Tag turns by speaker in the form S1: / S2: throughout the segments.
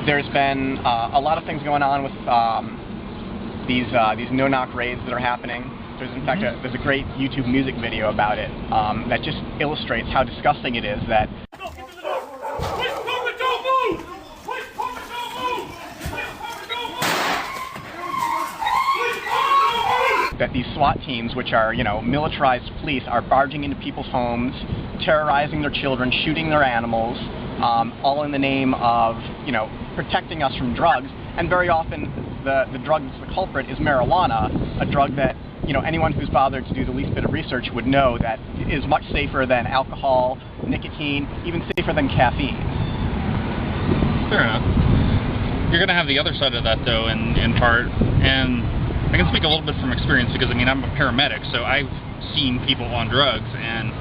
S1: there's been a lot of things going on with these no-knock raids that are happening. There's in fact there's a great YouTube music video about it that just illustrates how disgusting it is that these SWAT teams, which are, militarized police, are barging into people's homes, terrorizing their children, shooting their animals, all in the name of, protecting us from drugs. And very often the drug that's the culprit is marijuana, a drug that, anyone who's bothered to do the least bit of research would know that is much safer than alcohol, nicotine, even safer than caffeine.
S2: Fair enough. You're going to have the other side of that, though, in part, and I can speak a little bit from experience because, I'm a paramedic, so I've seen people on drugs, and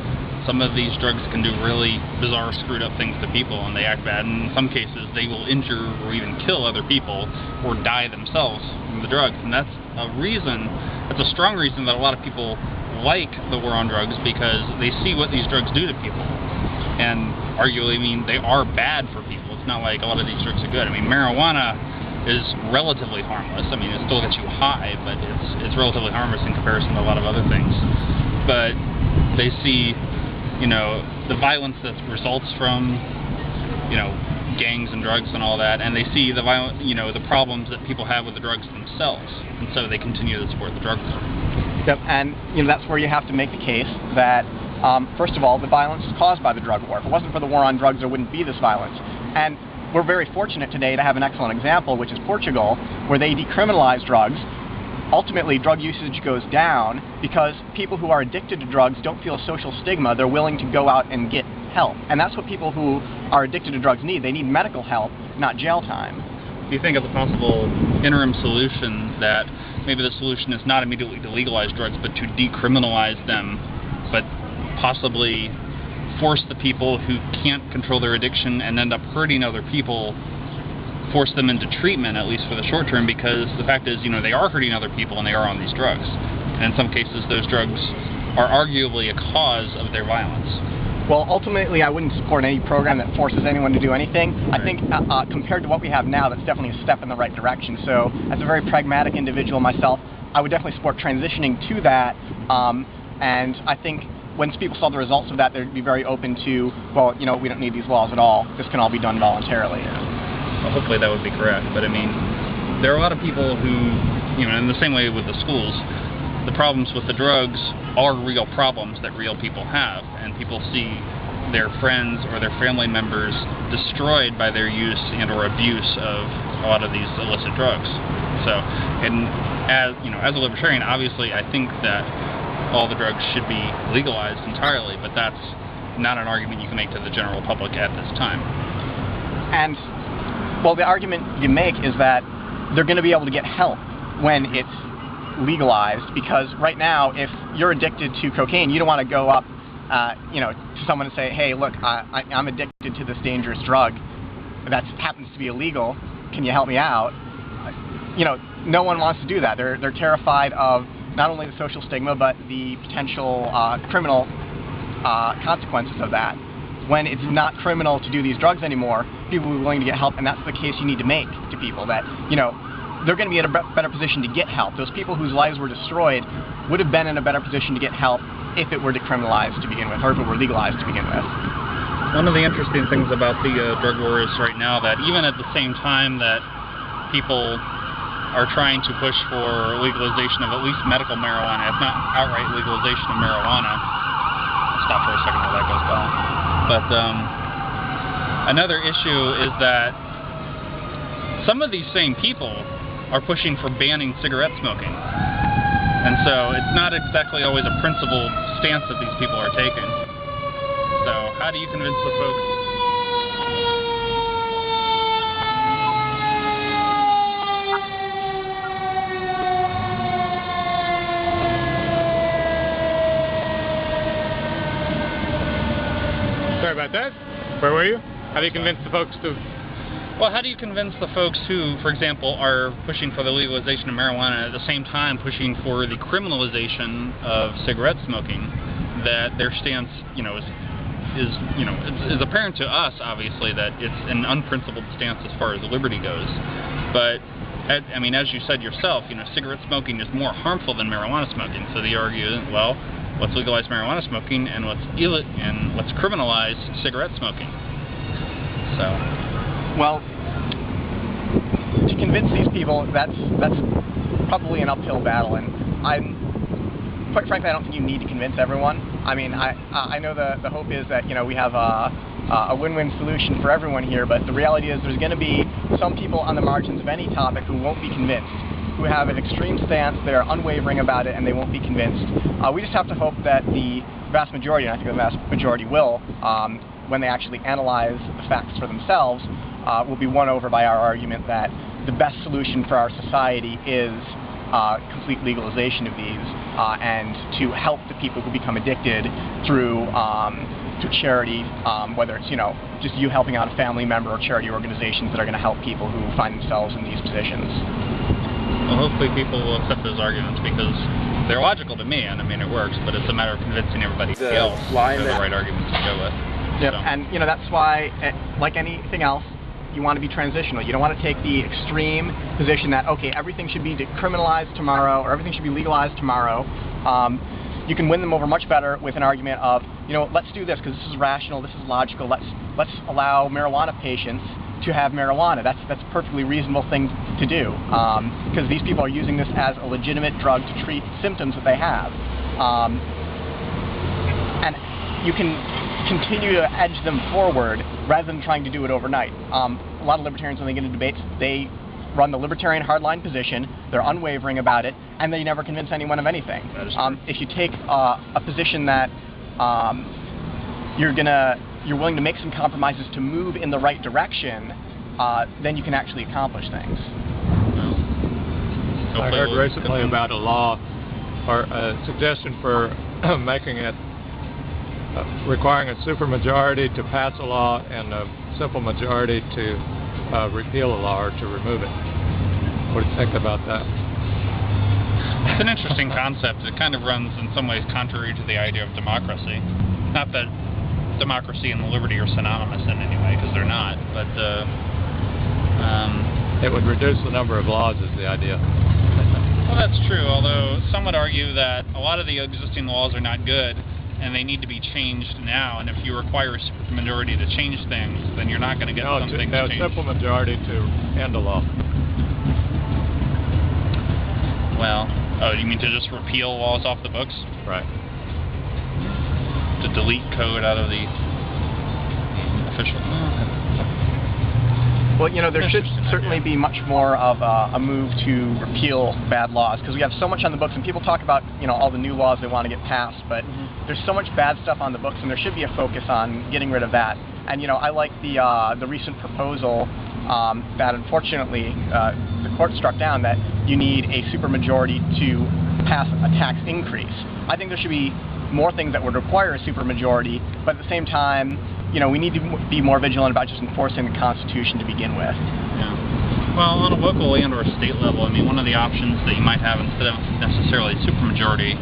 S2: some of these drugs can do really bizarre, screwed up things to people, and they act bad. And in some cases, they will injure or even kill other people or die themselves from the drugs. And that's a reason, that's a strong reason that a lot of people like the war on drugs, because they see what these drugs do to people. And arguably, they are bad for people. It's not like a lot of these drugs are good. Marijuana is relatively harmless. It still gets you high, but it's relatively harmless in comparison to a lot of other things. But they see, the violence that results from, gangs and drugs and all that, and they see the the problems that people have with the drugs themselves, and so they continue to support the drug war.
S1: Yep, and that's where you have to make the case that, first of all, the violence is caused by the drug war. If it wasn't for the war on drugs, there wouldn't be this violence. And we're very fortunate today to have an excellent example, which is Portugal, where they decriminalize drugs. Ultimately, drug usage goes down because people who are addicted to drugs don't feel a social stigma. They're willing to go out and get help. And that's what people who are addicted to drugs need. They need medical help, not jail time.
S2: Do you think of a possible interim solution that maybe the solution is not immediately to legalize drugs, but to decriminalize them, but possibly force the people who can't control their addiction and end up hurting other people, force them into treatment, at least for the short term, because the fact is, they are hurting other people and they are on these drugs. And in some cases, those drugs are arguably a cause of their violence.
S1: Well, ultimately, I wouldn't support any program that forces anyone to do anything. Right. I think compared to what we have now, that's definitely a step in the right direction. So as a very pragmatic individual myself, I would definitely support transitioning to that. And I think once people saw the results of that, they'd be very open to, well, we don't need these laws at all. This can all be done voluntarily.
S2: Well, hopefully that would be correct. But there are a lot of people who, in the same way with the schools, the problems with the drugs are real problems that real people have, and people see their friends or their family members destroyed by their use and or abuse of a lot of these illicit drugs. So, and as a libertarian, obviously I think that all the drugs should be legalized entirely, but that's not an argument you can make to the general public at this time.
S1: And, well, the argument you make is that they're going to be able to get help when it's legalized, because right now, if you're addicted to cocaine, you don't want to go up, to someone and say, hey, look, I'm addicted to this dangerous drug that happens to be illegal. Can you help me out? No one wants to do that. They're terrified of not only the social stigma, but the potential criminal consequences of that. When it's not criminal to do these drugs anymore, people will be willing to get help, and that's the case you need to make to people, that, they're going to be in a better position to get help. Those people whose lives were destroyed would have been in a better position to get help if it were decriminalized to begin with, or if it were legalized to begin with.
S2: One of the interesting things about the drug war is right now that even at the same time that people are trying to push for legalization of at least medical marijuana, if not outright legalization of marijuana. I'll stop for a second while that goes by. But another issue is that some of these same people are pushing for banning cigarette smoking. And so it's not exactly always a principled stance that these people are taking. So how do you convince the folks?
S3: Sorry about that. Where were you? How do you convince the folks to...
S2: Well, how do you convince the folks who, for example, are pushing for the legalization of marijuana at the same time pushing for the criminalization of cigarette smoking, that their stance, is is, you know, it's apparent to us, obviously, that it's an unprincipled stance as far as liberty goes. But, I mean, as you said yourself, you know, cigarette smoking is more harmful than marijuana smoking. So the argument, well, let's legalize marijuana smoking and let's criminalize cigarette smoking. So,
S1: well, to convince these people, that's probably an uphill battle, and quite frankly, I don't think you need to convince everyone. I mean, I know the hope is that, you know, we have a win-win solution for everyone here, but the reality is there's going to be some people on the margins of any topic who won't be convinced, who have an extreme stance, they're unwavering about it, and they won't be convinced. We just have to hope that the vast majority, and I think the vast majority will, when they actually analyze the facts for themselves, will be won over by our argument that the best solution for our society is complete legalization of these, and to help the people who become addicted through charity, whether it's, you know, just you helping out a family member or charity organizations that are going to help people who find themselves in these positions.
S2: Well, hopefully people will accept those arguments because they're logical to me, and I mean it works, but it's a matter of convincing everybody else they're the right arguments to go with.
S1: Yep,
S2: So.
S1: and you know, that's why, like anything else, you want to be transitional. You don't want to take the extreme position that, okay, everything should be decriminalized tomorrow or everything should be legalized tomorrow. You can win them over much better with an argument of, you know, let's do this because this is rational, this is logical. Let's allow marijuana patients to have marijuana. That's a perfectly reasonable thing to do, because these people are using this as a legitimate drug to treat symptoms that they have, and you can continue to edge them forward rather than trying to do it overnight. A lot of libertarians, when they get into debates, they run the libertarian hardline position, they're unwavering about it, and they never convince anyone of anything. If you take a position that you're willing to make some compromises to move in the right direction, then you can actually accomplish things.
S4: I heard recently about a law or a suggestion for making it requiring a supermajority to pass a law and a simple majority to repeal a law or to remove it. What do you think about that?
S2: It's an interesting concept. It kind of runs in some ways contrary to the idea of democracy. Not that democracy and liberty are synonymous in any way, because they're not, but
S4: it would reduce the number of laws is the idea.
S2: Well, that's true, although some would argue that a lot of the existing laws are not good and they need to be changed now, and if you require a supermajority to change things, then you're not going to get something changed.
S4: No, a simple majority to end a law.
S2: Well, oh, you mean to just repeal laws off the books?
S4: Right.
S2: To delete code out of the official...
S1: Well, you know, there should certainly be much more of a move to repeal bad laws, because we have so much on the books, and people talk about, you know, all the new laws they want to get passed, but there's so much bad stuff on the books, and there should be a focus on getting rid of that. And, you know, I like the recent proposal that unfortunately the court struck down, that you need a supermajority to pass a tax increase. I think there should be more things that would require a supermajority, but at the same time, you know, we need to be more vigilant about just enforcing the Constitution to begin with.
S2: Yeah. Well, on a local and or state level, I mean, one of the options that you might have instead of necessarily supermajority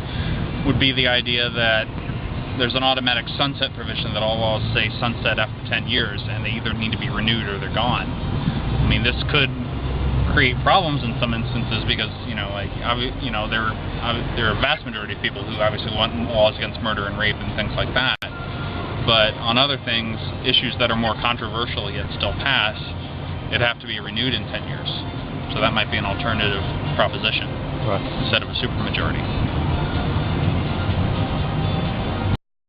S2: would be the idea that there's an automatic sunset provision that all laws say sunset after 10 years, and they either need to be renewed or they're gone. I mean, this could create problems in some instances because, you know, like, you know, there are a vast majority of people who obviously want laws against murder and rape and things like that. But on other things, issues that are more controversial yet still pass, it'd have to be renewed in 10 years. So that might be an alternative proposition instead of a supermajority.